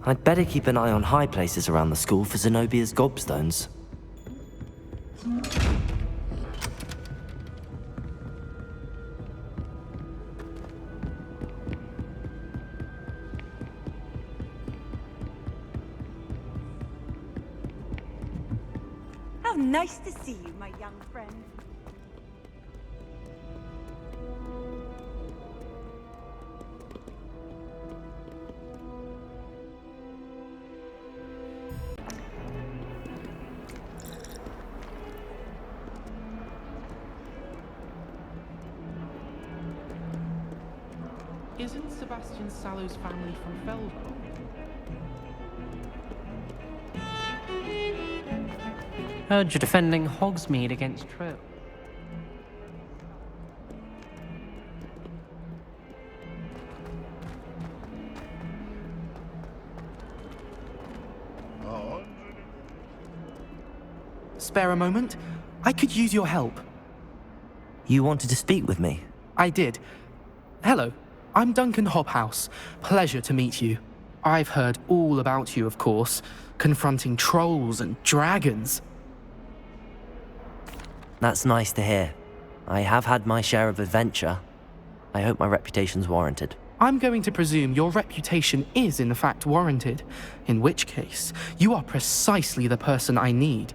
I'd better keep an eye on high places around the school for Zenobia's gobstones. How nice to see you, my young friend. Isn't Sebastian Sallow's family from Felville? Heard you're defending Hogsmeade against Trill. Spare a moment? I could use your help. You wanted to speak with me? I did. Hello, I'm Duncan Hobhouse. Pleasure to meet you. I've heard all about you, of course, confronting trolls and dragons. That's nice to hear. I have had my share of adventure. I hope my reputation's warranted. I'm going to presume your reputation is in fact warranted, in which case, you are precisely the person I need.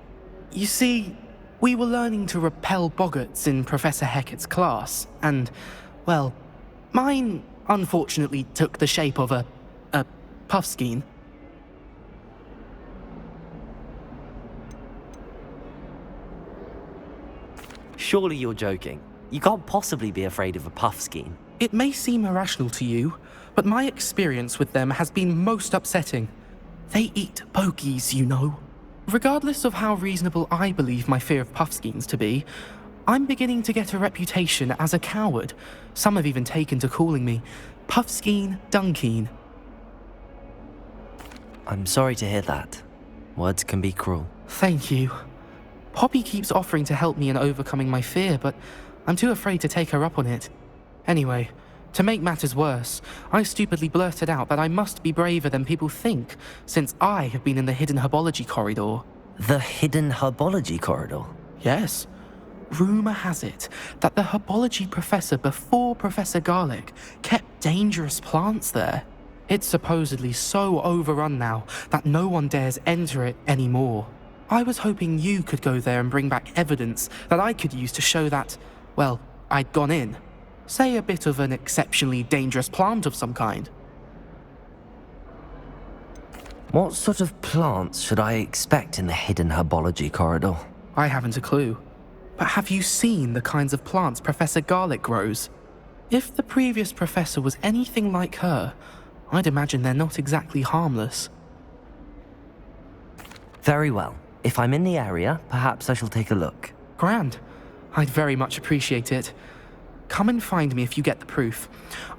You see, we were learning to repel boggarts in Professor Hecat's class, and, well, mine unfortunately took the shape of a puffskein. Surely you're joking. You can't possibly be afraid of a puffskein. It may seem irrational to you, but my experience with them has been most upsetting. They eat bogies, you know. Regardless of how reasonable I believe my fear of puffskeins to be, I'm beginning to get a reputation as a coward. Some have even taken to calling me Puffskeen Dunkeen. I'm sorry to hear that. Words can be cruel. Thank you. Poppy keeps offering to help me in overcoming my fear, but I'm too afraid to take her up on it. Anyway, to make matters worse, I stupidly blurted out that I must be braver than people think, since I have been in the hidden herbology corridor. The hidden herbology corridor? Yes. Rumour has it that the herbology professor before Professor Garlic kept dangerous plants there. It's supposedly so overrun now that no one dares enter it anymore. I was hoping you could go there and bring back evidence that I could use to show that, well, I'd gone in. Say a bit of an exceptionally dangerous plant of some kind. What sort of plants should I expect in the hidden herbology corridor? I haven't a clue. But have you seen the kinds of plants Professor Garlic grows? If the previous professor was anything like her, I'd imagine they're not exactly harmless. Very well. If I'm in the area, perhaps I shall take a look. Grand. I'd very much appreciate it. Come and find me if you get the proof.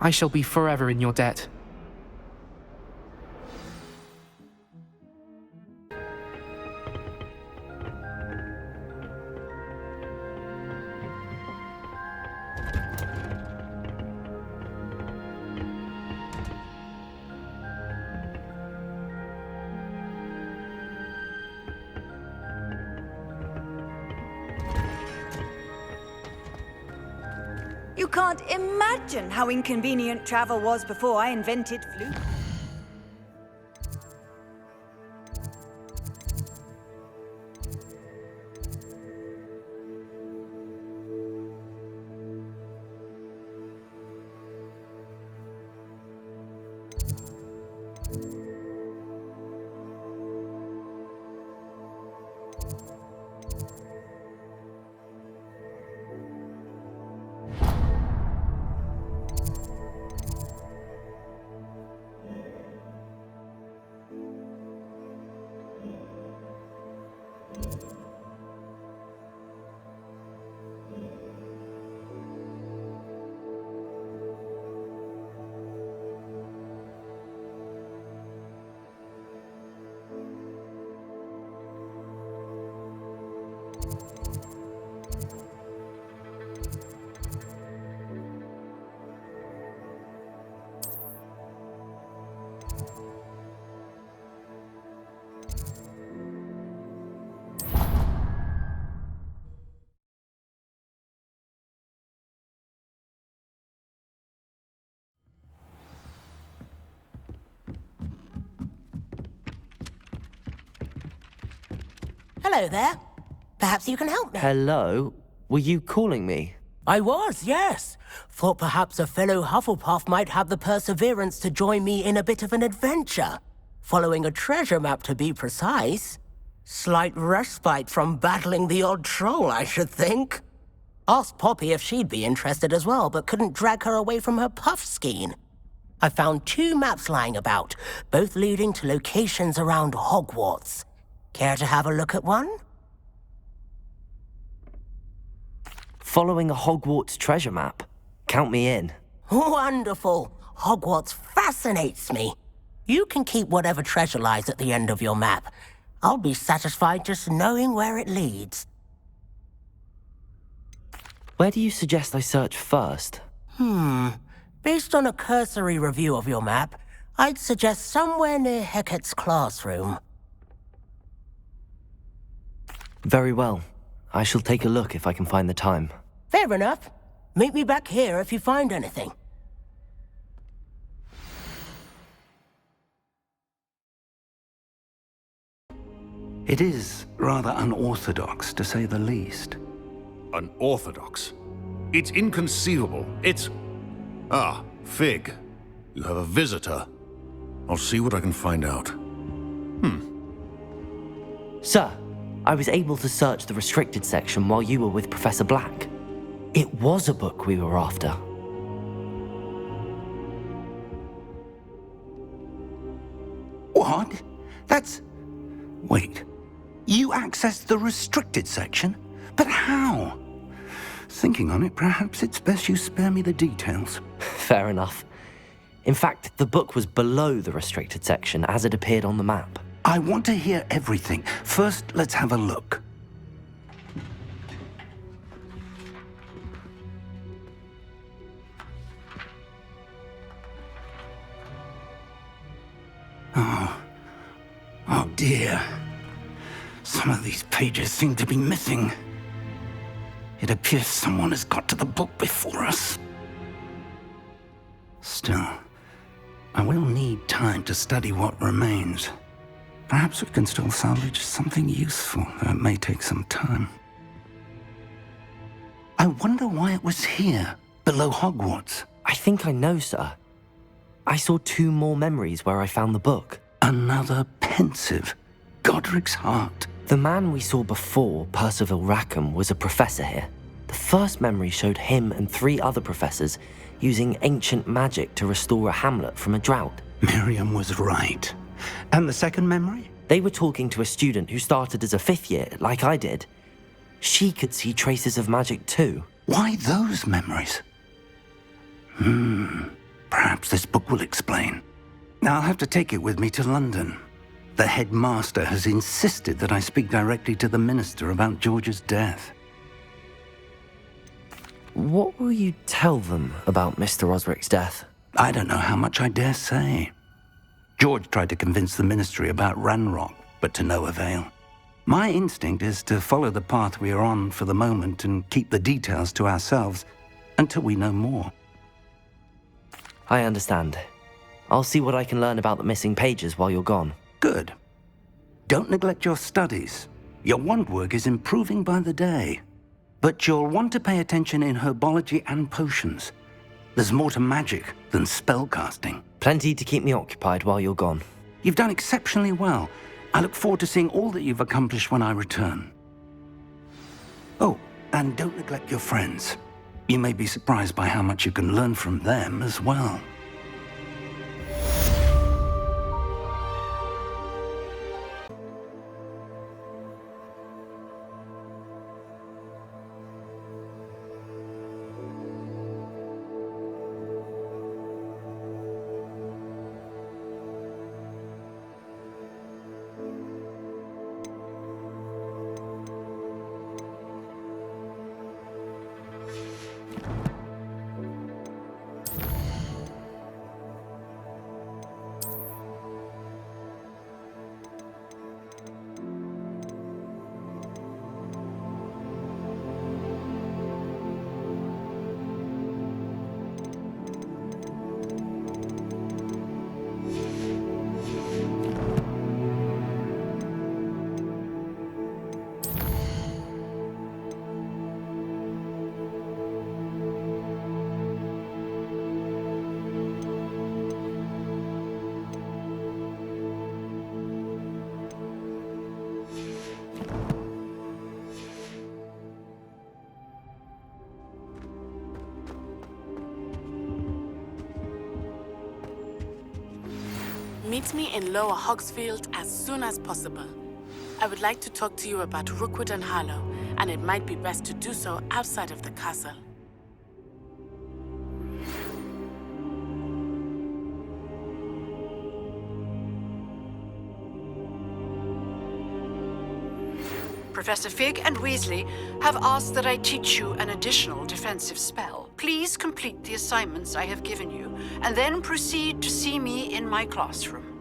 I shall be forever in your debt. You can't imagine how inconvenient travel was before I invented flute. Hello there. Perhaps you can help me. Hello? Were you calling me? I was, yes. Thought perhaps a fellow Hufflepuff might have the perseverance to join me in a bit of an adventure. Following a treasure map, to be precise. Slight respite from battling the odd troll, I should think. Asked Poppy if she'd be interested as well, but couldn't drag her away from her puff skein. I found 2 maps lying about, both leading to locations around Hogwarts. Care to have a look at one? Following a Hogwarts treasure map? Count me in. Wonderful. Hogwarts fascinates me. You can keep whatever treasure lies at the end of your map. I'll be satisfied just knowing where it leads. Where do you suggest I search first? Based on a cursory review of your map, I'd suggest somewhere near Hecat's classroom. Very well. I shall take a look if I can find the time. Fair enough. Meet me back here if you find anything. It is rather unorthodox, to say the least. Unorthodox? It's inconceivable. It's... Ah, Fig. You have a visitor. I'll see what I can find out. Sir, I was able to search the restricted section while you were with Professor Black. It was a book we were after. What? That's... Wait. You accessed the restricted section? But how? Thinking on it, perhaps it's best you spare me the details. Fair enough. In fact, the book was below the restricted section as it appeared on the map. I want to hear everything. First, let's have a look. Oh dear. Some of these pages seem to be missing. It appears someone has got to the book before us. Still, I will need time to study what remains. Perhaps we can still salvage something useful, though it may take some time. I wonder why it was here, below Hogwarts. I think I know, sir. I saw 2 more memories where I found the book. Another pensive, Godric's heart. The man we saw before, Percival Rackham, was a professor here. The first memory showed him and 3 other professors using ancient magic to restore a hamlet from a drought. Miriam was right. And the second memory? They were talking to a student who started as a 5th year, like I did. She could see traces of magic too. Why those memories? Perhaps this book will explain. I'll have to take it with me to London. The headmaster has insisted that I speak directly to the minister about George's death. What will you tell them about Mr. Osric's death? I don't know how much I dare say. George tried to convince the ministry about Ranrock, but to no avail. My instinct is to follow the path we are on for the moment and keep the details to ourselves until we know more. I understand. I'll see what I can learn about the missing pages while you're gone. Good. Don't neglect your studies. Your wand work is improving by the day. But you'll want to pay attention in herbology and potions. There's more to magic than spellcasting. Plenty to keep me occupied while you're gone. You've done exceptionally well. I look forward to seeing all that you've accomplished when I return. Oh, and don't neglect your friends. You may be surprised by how much you can learn from them as well. Meet me in Lower Hogsfield as soon as possible. I would like to talk to you about Rookwood and Harlow, and it might be best to do so outside of the castle. Professor Fig and Weasley have asked that I teach you an additional defensive spell. Please complete the assignments I have given you, and then proceed to see me in my classroom.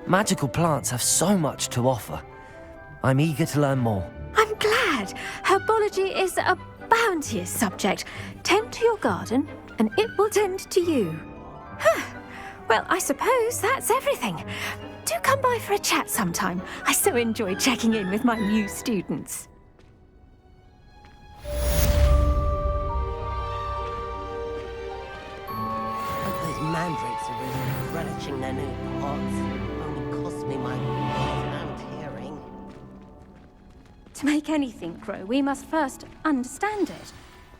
Magical plants have so much to offer. I'm eager to learn more. I'm glad. Herbology is a bounteous subject. Tend to your garden, and it will tend to you. Well, I suppose that's everything. Do come by for a chat sometime. I so enjoy checking in with my new students. Hope those mandrakes are really relishing their new pots. Only cost me my and hearing. To make anything grow, we must first understand it.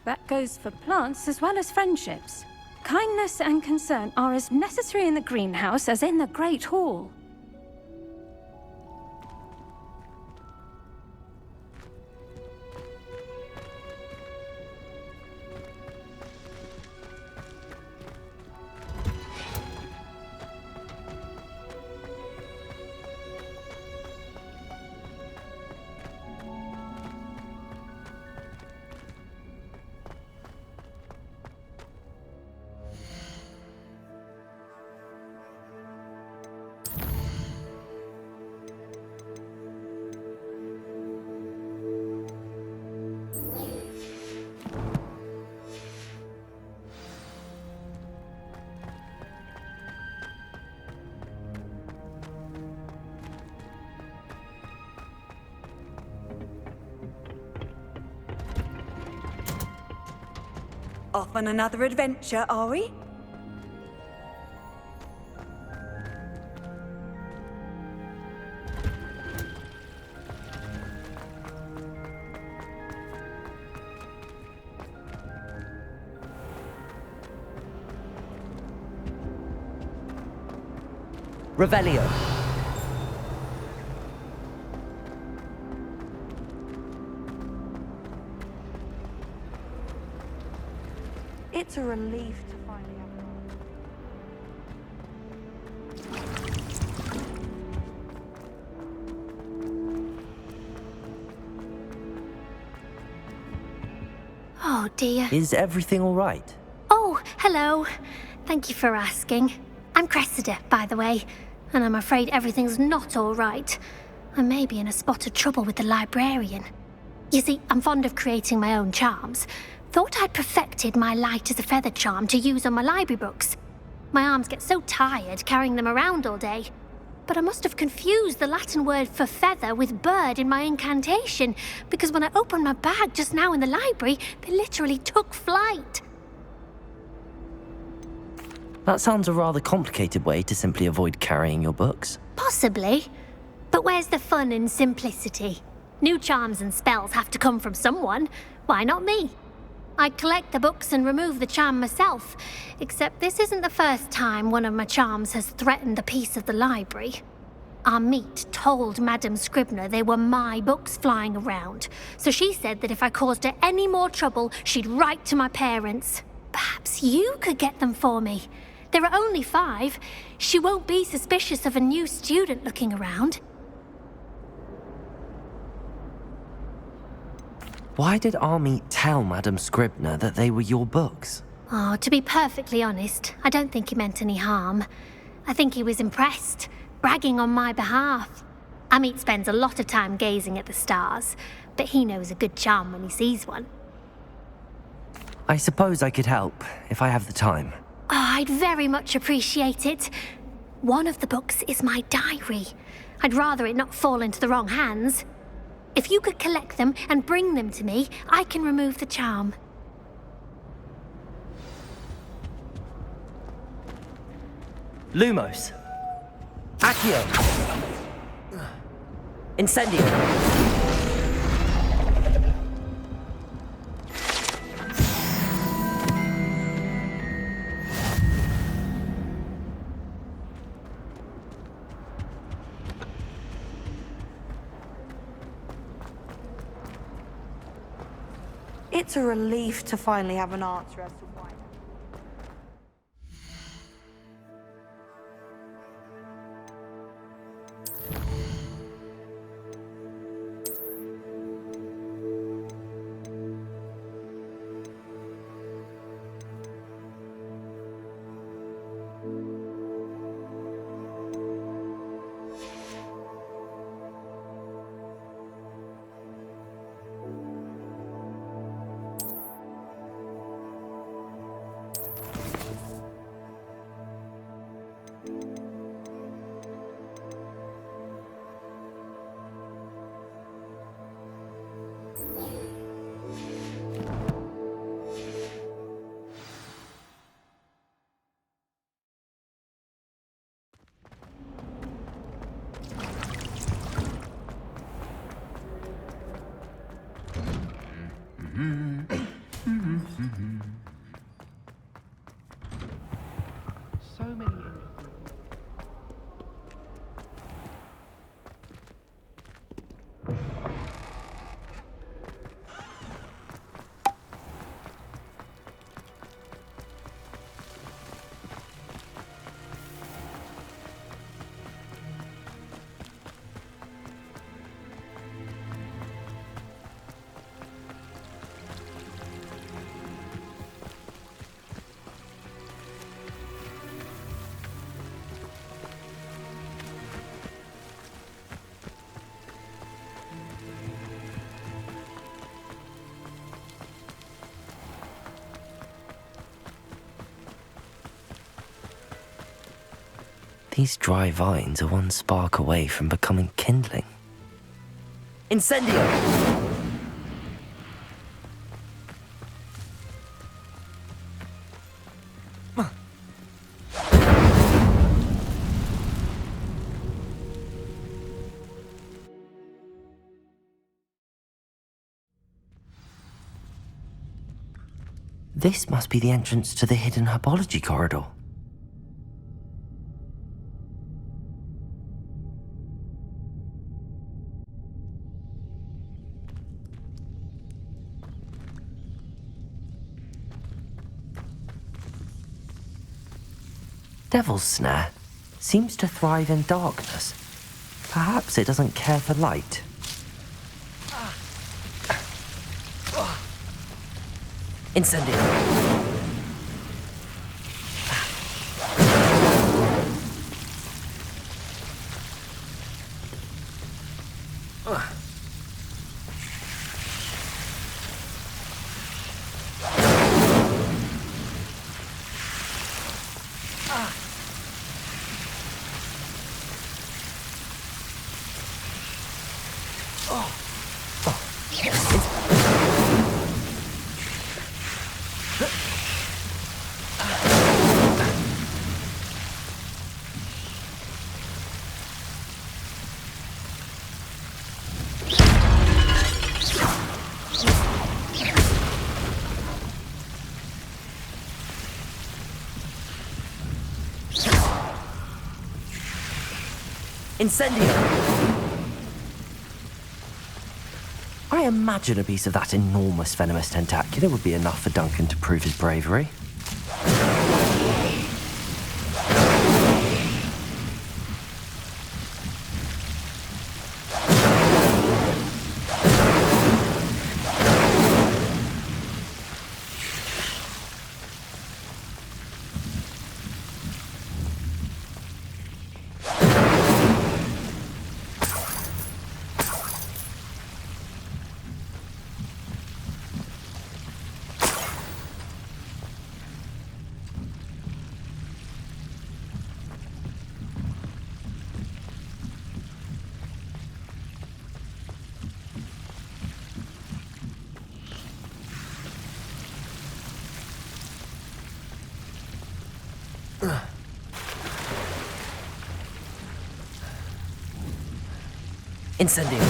That goes for plants as well as friendships. Kindness and concern are as necessary in the greenhouse as in the Great Hall. Off on another adventure, are we? Revelio. It's a relief to finally have Oh dear. Is everything all right? Oh, hello. Thank you for asking. I'm Cressida, by the way, and I'm afraid everything's not all right. I may be in a spot of trouble with the librarian. You see, I'm fond of creating my own charms. Thought I'd perfected my light as a feather charm to use on my library books. My arms get so tired carrying them around all day. But I must have confused the Latin word for feather with bird in my incantation, because when I opened my bag just now in the library, they literally took flight. That sounds a rather complicated way to simply avoid carrying your books. Possibly. But where's the fun in simplicity? New charms and spells have to come from someone. Why not me? I'd collect the books and remove the charm myself, except this isn't the first time one of my charms has threatened the peace of the library. Our meet told Madame Scribner they were my books flying around, so she said that if I caused her any more trouble, she'd write to my parents. Perhaps you could get them for me. There are only 5. She won't be suspicious of a new student looking around. Why did Army tell Madame Scribner that they were your books? Oh, to be perfectly honest, I don't think he meant any harm. I think he was impressed, bragging on my behalf. Amit spends a lot of time gazing at the stars, but he knows a good charm when he sees one. I suppose I could help, if I have the time. Oh, I'd very much appreciate it. One of the books is my diary. I'd rather it not fall into the wrong hands. If you could collect them and bring them to me, I can remove the charm. Lumos. Accio. Incendio. It's a relief to finally have an answer as to why. So many These dry vines are one spark away from becoming kindling. Incendio! This must be the entrance to the hidden herbology corridor. Devil's Snare seems to thrive in darkness. Perhaps it doesn't care for light. Incendio. Incendio! I imagine a piece of that enormous venomous tentacular would be enough for Duncan to prove his bravery. Incendio.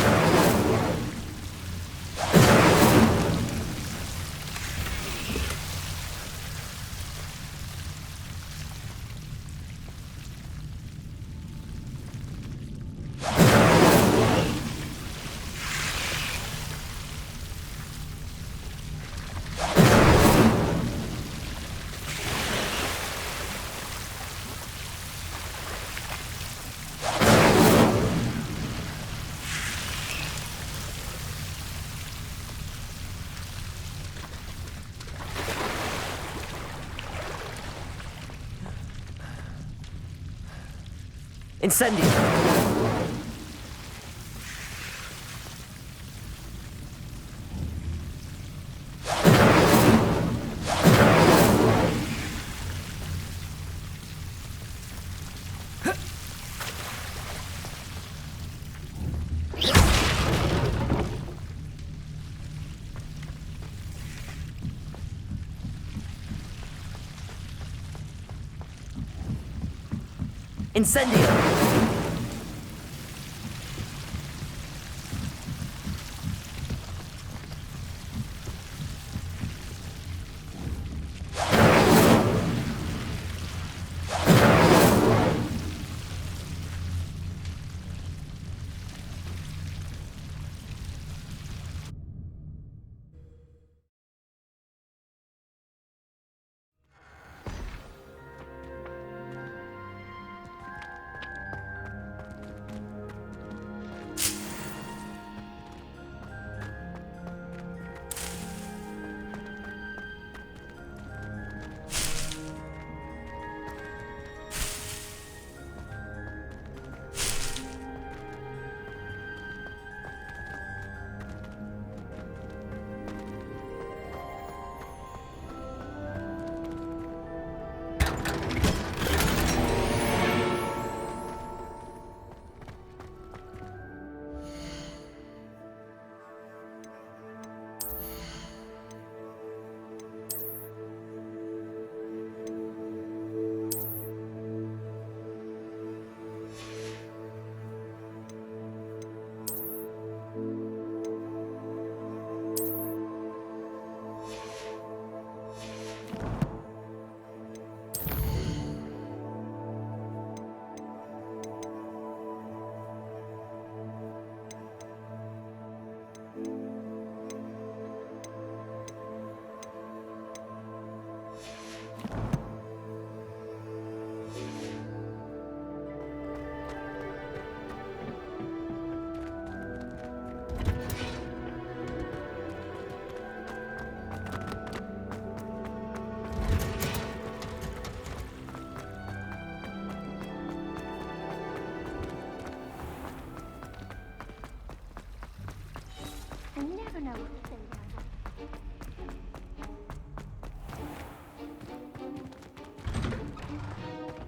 Incendio! Incendio!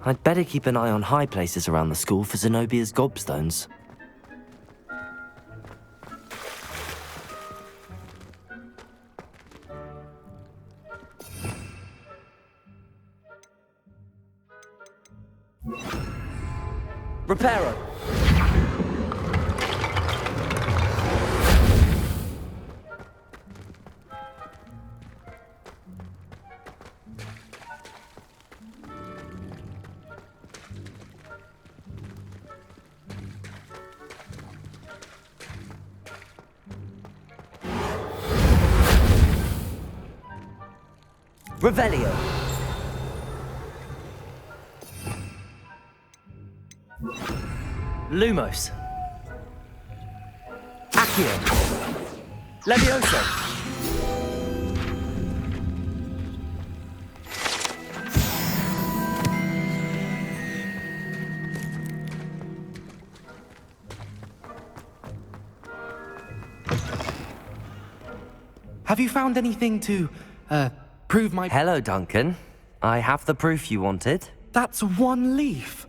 I'd better keep an eye on high places around the school for Zenobia's gobstones. Reparo! Revelio! Lumos! Accio! Levioso! Have you found anything to, prove my... Hello, Duncan. I have the proof you wanted. That's one leaf.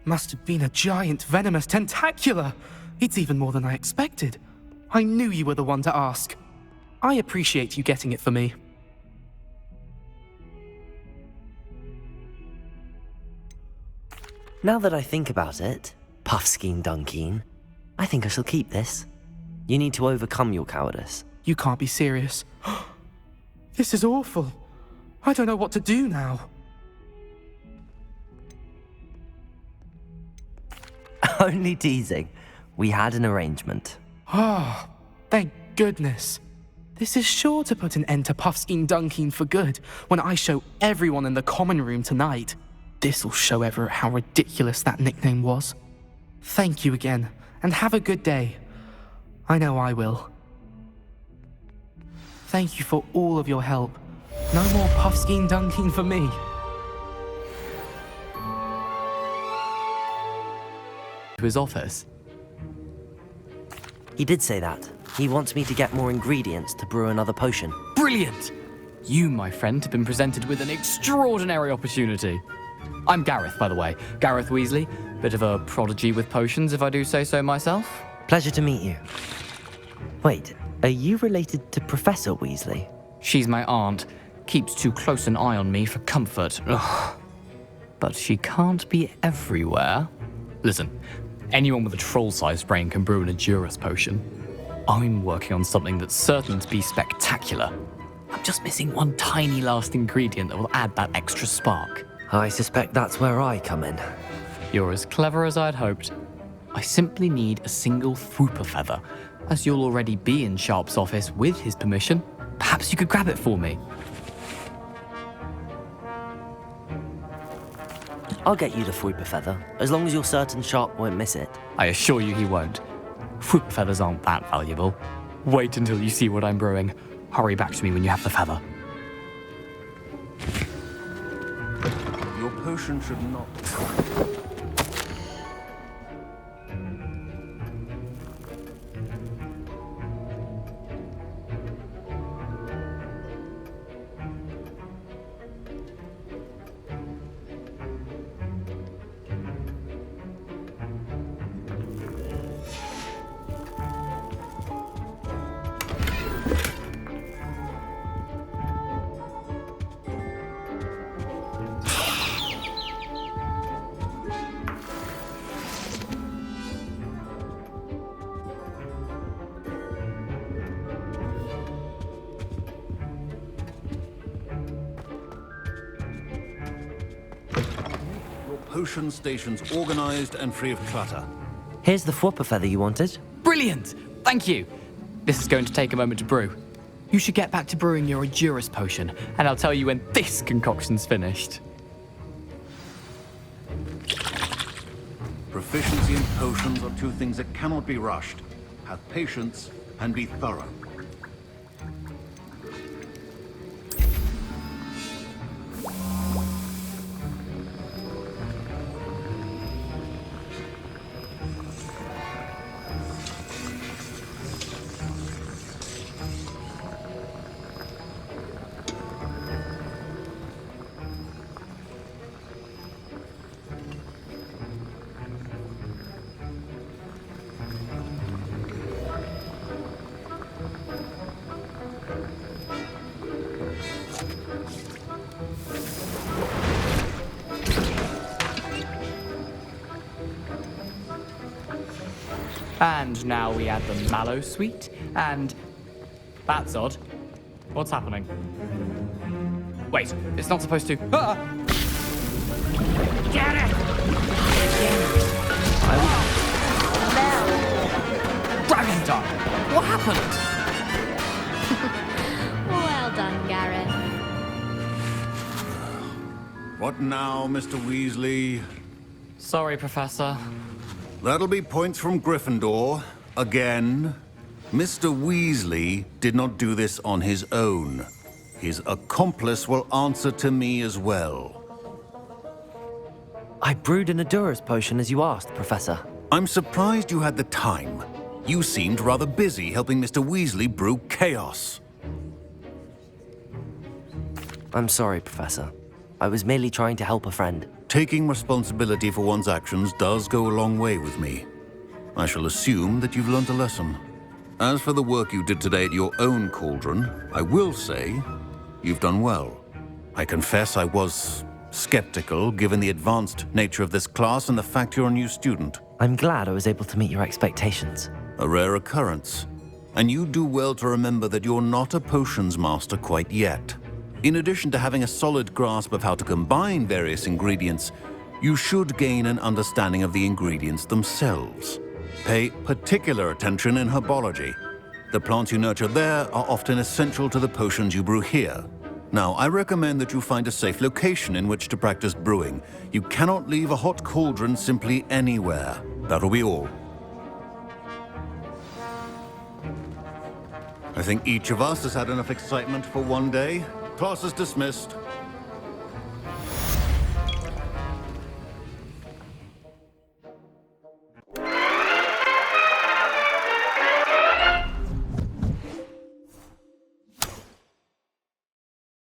Must have been a giant venomous tentacula. It's even more than I expected. I knew you were the one to ask. I appreciate you getting it for me. Now that I think about it, Puffskein Dunkeen, I think I shall keep this. You need to overcome your cowardice. You can't be serious. This is awful. I don't know what to do now. Only teasing. We had an arrangement. Ah, thank goodness. This is sure to put an end to Puffskein Dunkeen for good when I show everyone in the common room tonight. This'll show Everett how ridiculous that nickname was. Thank you again, and have a good day. I know I will. Thank you for all of your help. No more Puffskein Dunkeen for me. To his office. He did say that. He wants me to get more ingredients to brew another potion. Brilliant! You, my friend, have been presented with an extraordinary opportunity. I'm Gareth, by the way. Gareth Weasley. Bit of a prodigy with potions, if I do say so myself. Pleasure to meet you. Wait, are you related to Professor Weasley? She's my aunt. Keeps too close an eye on me for comfort. Ugh. But she can't be everywhere. Listen, anyone with a troll-sized brain can brew an Edurus potion. I'm working on something that's certain to be spectacular. I'm just missing one tiny last ingredient that will add that extra spark. I suspect that's where I come in. You're as clever as I'd hoped. I simply need a single Thwooper feather. As you'll already be in Sharp's office with his permission, perhaps you could grab it for me. I'll get you the Thwooper feather, as long as you're certain Sharp won't miss it. I assure you he won't. Thwooper feathers aren't that valuable. Wait until you see what I'm brewing. Hurry back to me when you have the feather. Your potion should not... Potion stations organized and free of clutter. Here's the Thwooper feather you wanted. Brilliant! Thank you! This is going to take a moment to brew. You should get back to brewing your Edurus potion, and I'll tell you when this concoction's finished. Proficiency in potions are two things that cannot be rushed. Have patience and be thorough. And now we add the mallow sweet, and... That's odd. What's happening? Wait, it's not supposed to... Ah! Get it! Dragon Dog! What happened? Well done, Garrett. What now, Mr. Weasley? Sorry, Professor. That'll be points from Gryffindor. Again. Mr. Weasley did not do this on his own. His accomplice will answer to me as well. I brewed an Adura's potion as you asked, Professor. I'm surprised you had the time. You seemed rather busy helping Mr. Weasley brew chaos. I'm sorry, Professor. I was merely trying to help a friend. Taking responsibility for one's actions does go a long way with me. I shall assume that you've learned a lesson. As for the work you did today at your own cauldron, I will say you've done well. I confess I was skeptical given the advanced nature of this class and the fact you're a new student. I'm glad I was able to meet your expectations. A rare occurrence. And you do well to remember that you're not a potions master quite yet. In addition to having a solid grasp of how to combine various ingredients, you should gain an understanding of the ingredients themselves. Pay particular attention in herbology. The plants you nurture there are often essential to the potions you brew here. Now, I recommend that you find a safe location in which to practice brewing. You cannot leave a hot cauldron simply anywhere. That'll be all. I think each of us has had enough excitement for one day. Class is dismissed.